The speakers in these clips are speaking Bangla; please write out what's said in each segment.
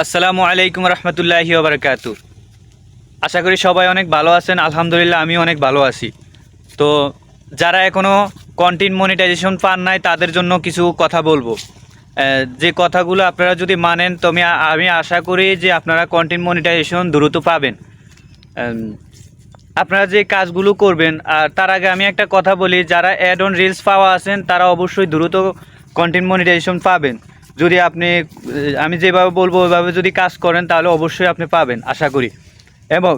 আসসালামু আলাইকুম রহমতুল্লাহি ওবরাকাতু। আশা করি সবাই অনেক ভালো আছেন। আলহামদুলিল্লাহ আমি অনেক ভালো আছি। তো যারা এখনও কন্টেন্ট মনিটাইজেশন পান নাই তাদের জন্য কিছু কথা বলবো। যে কথাগুলো আপনারা যদি মানেন তো আমি আশা করি যে আপনারা কন্টেন্ট মনিটাইজেশন দ্রুত পাবেন। আপনারা যে কাজগুলো করবেন, আর তার আগে আমি একটা কথা বলি, যারা অ্যাড অন রিলস পাওয়া আছেন তারা অবশ্যই দ্রুত কন্টেন্ট মনিটাইজেশন পাবেন। যদি আপনি আমি যেভাবে বলবো ওইভাবে যদি কাজ করেন তাহলে অবশ্যই আপনি পাবেন আশা করি। এবং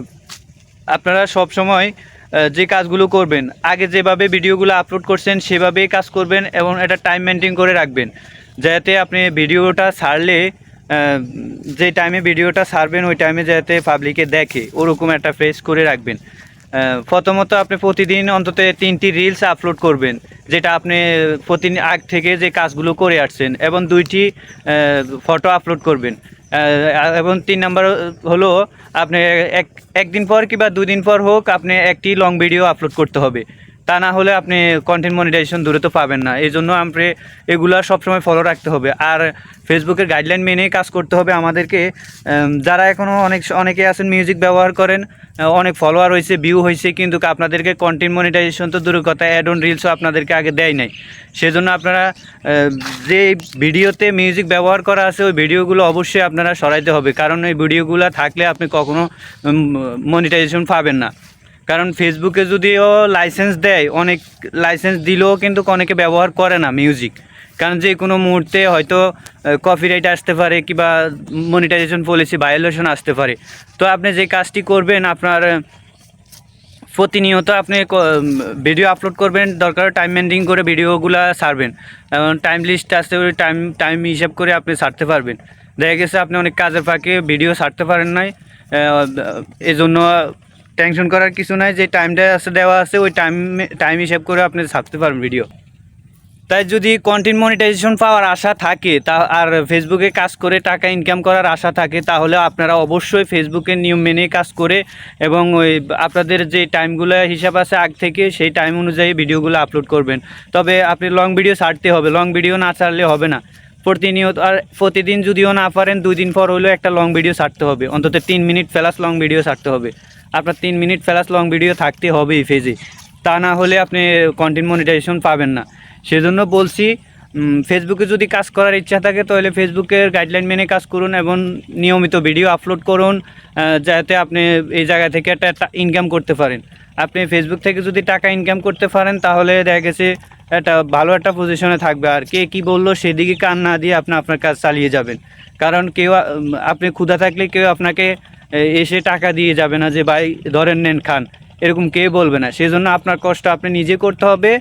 আপনারা সব সময় যে কাজগুলো করবেন, আগে যেভাবে ভিডিওগুলো আপলোড করছেন সেভাবেই কাজ করবেন এবং এটা টাইম মেনটেন করে রাখবেন, যাতে আপনি ভিডিওটা ছাড়লে যে টাইমে ভিডিওটা ছাড়বেন ওই টাইমে যাতে পাবলিকে দেখে ওরকম একটা ফেস করে রাখবেন। প্রথমত আপনি প্রতিদিন অন্তত 3টি রিলস আপলোড করবেন, যেটা আপনি প্রতিদিন আগ থেকে যে কাজগুলো করে আসছেন, এবং 2টি ফটো আপলোড করবেন। এবং 3 নাম্বার হলো আপনি একদিন পর কিংবা 2 দিন পর হোক আপনি একটি লং ভিডিও আপলোড করতে হবে। তা না হলে আপনি কন্টেন্ট মনিটাইজেশন দ্রুত পাবেন না। এই জন্য আপনি এগুলো সবসময় ফলো রাখতে হবে, আর ফেসবুকের গাইডলাইন মেনেই কাজ করতে হবে আমাদেরকে। যারা এখনও অনেকে আছেন মিউজিক ব্যবহার করেন, অনেক ফলোয়ার হয়েছে, ভিউ হয়েছে, কিন্তু আপনাদেরকে কন্টেন্ট মনিটাইজেশন তো দূরের কথা, অ্যাড অন রিলসও আপনাদেরকে আগে দেয় নাই। সেজন্য আপনারা যে ভিডিওতে মিউজিক ব্যবহার করা আছে ওই ভিডিওগুলো অবশ্যই আপনারা সরাইতে হবে, কারণ ওই ভিডিওগুলো থাকলে আপনি কখনো মনিটাইজেশন পাবেন না। কারণ ফেসবুকে যদিও লাইসেন্স দেয়, অনেক লাইসেন্স দিলেও কিন্তু অনেকে ব্যবহার করে না মিউজিক, কারণ যে কোনো মুহূর্তে হয়তো কপিরাইট আসতে পারে কিংবা মনিটাইজেশন পলিসি ভায়োলেশন আসতে পারে। তো আপনি যে কাজটি করবেন, আপনার প্রতিনিয়ত আপনি ভিডিও আপলোড করবেন, দরকার টাইম মেনটেন করে ভিডিওগুলো ছাড়বেন, এবং টাইম লিস্ট আসতে ওই টাইম হিসাব করে আপনি ছাড়তে পারবেন। দেখা গেছে আপনি অনেক কাজের ফাঁকে ভিডিও ছাড়তে পারেন নাই, এজন্য টেনশন করার কিছু নাই। যে টাইমটা দেওয়া আছে ওই টাইম হিসাব করে আপনি ছাড়তে পারবেন ভিডিও। তাই যদি কন্টেন্ট মনিটাইজেশন পাওয়ার আশা থাকে আর ফেসবুকে কাজ করে টাকা ইনকাম করার আশা থাকে, তাহলে আপনারা অবশ্যই ফেসবুকের নিয়ম মেনে কাজ করে এবং ওই আপনাদের যে টাইমগুলো হিসাব আছে আগ থেকে সেই টাইম অনুযায়ী ভিডিওগুলো আপলোড করবেন। তবে আপনি লং ভিডিও ছাড়তে হবে, লং ভিডিও না ছাড়লে হবে না। প্রতিনিয়ত আর প্রতিদিন যদিও না পারেন 2 দিন পর হলেও একটা লং ভিডিও ছাড়তে হবে, অন্তত 3 মিনিট প্লাস লং ভিডিও ছাড়তে হবে। আপনার 3 মিনিট প্লাস লং ভিডিও থাকতে হবেই পেজে, তা না হলে আপনি কন্টেন্ট মনিটাইজেশন পাবেন না। সেজন্য বলছি, ফেসবুকে যদি কাজ করার ইচ্ছা থাকে তাহলে ফেসবুকের গাইডলাইন মেনে কাজ করুন এবং নিয়মিত ভিডিও আপলোড করুন, যাতে আপনি এই জায়গা থেকে একটা ইনকাম করতে পারেন। আপনি ফেসবুক থেকে যদি টাকা ইনকাম করতে পারেন তাহলে দেখা গেছে একটা ভালো একটা পজিশনে থাকবে, আর কে কী বললো সেদিকে কান না দিয়ে আপনি আপনার কাজ চালিয়ে যাবেন। কারণ কেউ আপনি ক্ষুধা থাকলে কেউ আপনাকে এসে টাকা দিয়ে যাবে না যে ভাই ধরেন নেন খান, এরকম কেউ বলবে না। সেজন্য আপনার কষ্ট আপনি নিজে করতে হবে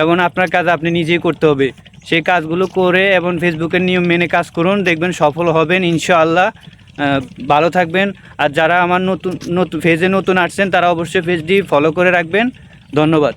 এবং আপনার কাজ আপনি নিজেই করতে হবে। সেই কাজগুলো করে এবং ফেসবুকের নিয়ম মেনে কাজ করুন, দেখবেন সফল হবেন ইনশাআল্লাহ। ভালো থাকবেন। আর যারা আমার নতুন পেজে নতুন আসছেন তারা অবশ্যই পেজটি ফলো করে রাখবেন। ধন্যবাদ।